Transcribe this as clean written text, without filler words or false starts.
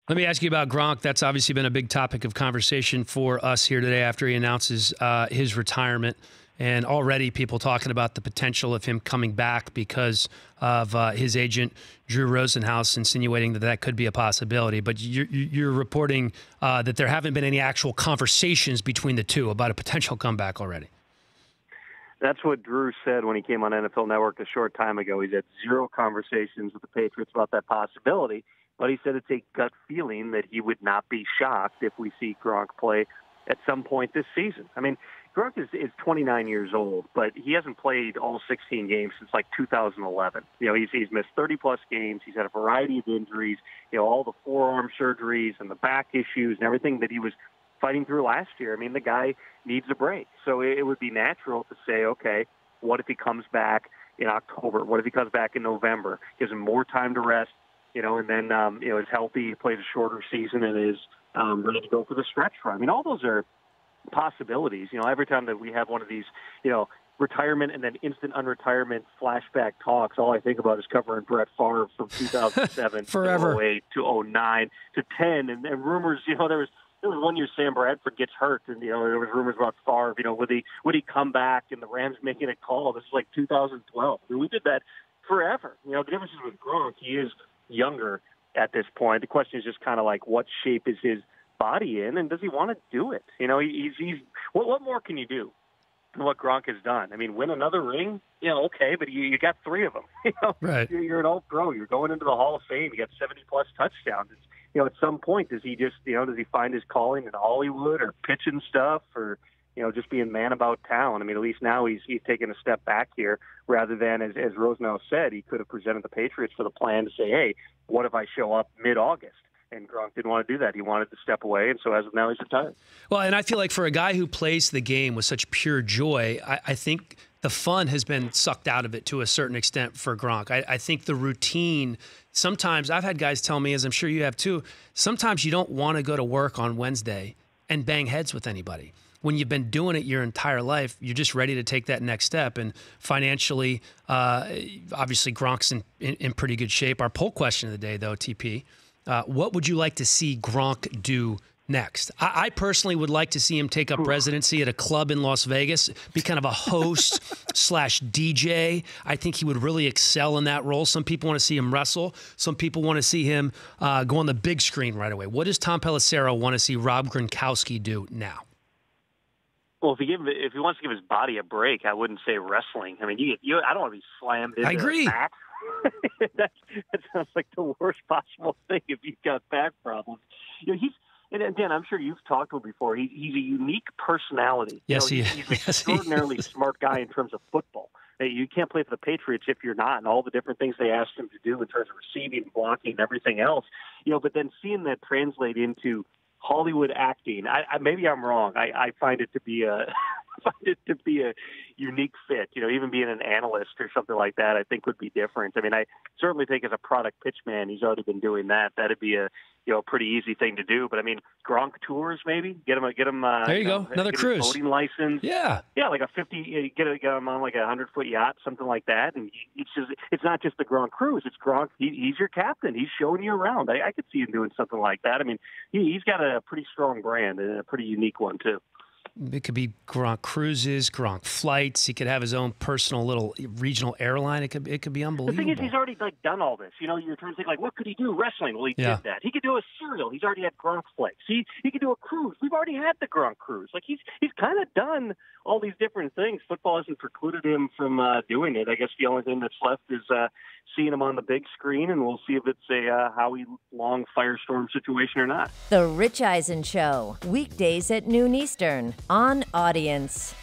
Let me ask you about Gronk. That's obviously been a big topic of conversation for us here today after he announces his retirement. And already people talking about the potential of him coming back because of his agent, Drew Rosenhaus, insinuating that that could be a possibility. But you're reporting that there haven't been any actual conversations between the two about a potential comeback already. That's what Drew said when he came on NFL Network a short time ago. He's had zero conversations with the Patriots about that possibility. But he said it's a gut feeling that he would not be shocked if we see Gronk play at some point this season. I mean, Gronk is 29 years old, but he hasn't played all 16 games since like 2011. He's missed 30-plus games. He's had a variety of injuries, all the forearm surgeries and the back issues and everything that he was fighting through last year. I mean, the guy needs a break. So it would be natural to say, okay, what if he comes back in October? What if he comes back in November? Gives him more time to rest. And then, is healthy, plays a shorter season, and is ready to go for the stretch run. I mean, all those are possibilities. Every time that we have one of these, retirement and then instant unretirement flashback talks, all I think about is covering Brett Favre from 2007 Forever. to 08 to 09 to 10. And rumors, there was 1 year Sam Bradford gets hurt, and, there was rumors about Favre, would he come back, and the Rams making a call. This is like 2012. I mean, we did that forever. The difference is with Gronk, he is younger at this point. The question is just kind of like, what shape is his body in, and does he want to do it? He's what more can you do than what Gronk has done? I mean, win another ring, okay, but you got 3 of them. Right. You're an All-Pro. You're going into the Hall of Fame. You got 70-plus touchdowns. At some point, does he just, does he find his calling in Hollywood or pitching stuff or, just being man about town? I mean, at least now he's taken a step back here rather than, as Rosenhaus said, he could have presented the Patriots for the plan to say, hey, what if I show up mid-August? And Gronk didn't want to do that. He wanted to step away, and so as of now, he's retired. Well, and I feel like for a guy who plays the game with such pure joy, I think the fun has been sucked out of it to a certain extent for Gronk. I think the routine, sometimes I've had guys tell me, as I'm sure you have too, sometimes you don't want to go to work on Wednesday and bang heads with anybody. When you've been doing it your entire life, you're just ready to take that next step. And financially, obviously, Gronk's in pretty good shape. Our poll question of the day, though, TP, what would you like to see Gronk do next? I personally would like to see him take up residency at a club in Las Vegas, be kind of a host / DJ. I think he would really excel in that role. Some people want to see him wrestle. Some people want to see him go on the big screen right away. What does Tom Pelissero want to see Rob Gronkowski do now? Well, if he wants to give his body a break, I wouldn't say wrestling. I mean, I don't want to be slammed into I agree. a mat. that sounds like the worst possible thing if you've got back problems. And Dan, I'm sure you've talked to him before. He's a unique personality. Yes, he is. He's an extraordinarily smart guy in terms of football. You can't play for the Patriots if you're not, and all the different things they asked him to do in terms of receiving, blocking, and everything else. But then seeing that translate into Hollywood acting, maybe I'm wrong. I find it to be a unique fit. Even being an analyst or something like that, I think would be different. I mean, I certainly think as a product pitch man, he's already been doing that. That'd be a pretty easy thing to do. But I mean, Gronk tours maybe get him. There you go, another cruise, boating license. Yeah, like a 50. Get him on like a 100-foot yacht, something like that. And it's not just the Gronk cruise. It's Gronk. He's your captain. He's showing you around. I could see him doing something like that. I mean, he's got a pretty strong brand and a pretty unique one too. It could be Gronk cruises, Gronk flights. He could have his own personal little regional airline. It could be unbelievable. The thing is, he's already done all this. You're trying to think what could he do? Wrestling. Well, he did that. He could do a cereal. He's already had Gronk Flakes. He could do a cruise. We've already had the Gronk cruise. He's kind of done all these different things. Football hasn't precluded him from doing it. I guess the only thing that's left is seeing him on the big screen, and we'll see if it's a Howie Long firestorm situation or not. The Rich Eisen Show, weekdays at noon Eastern on Audience.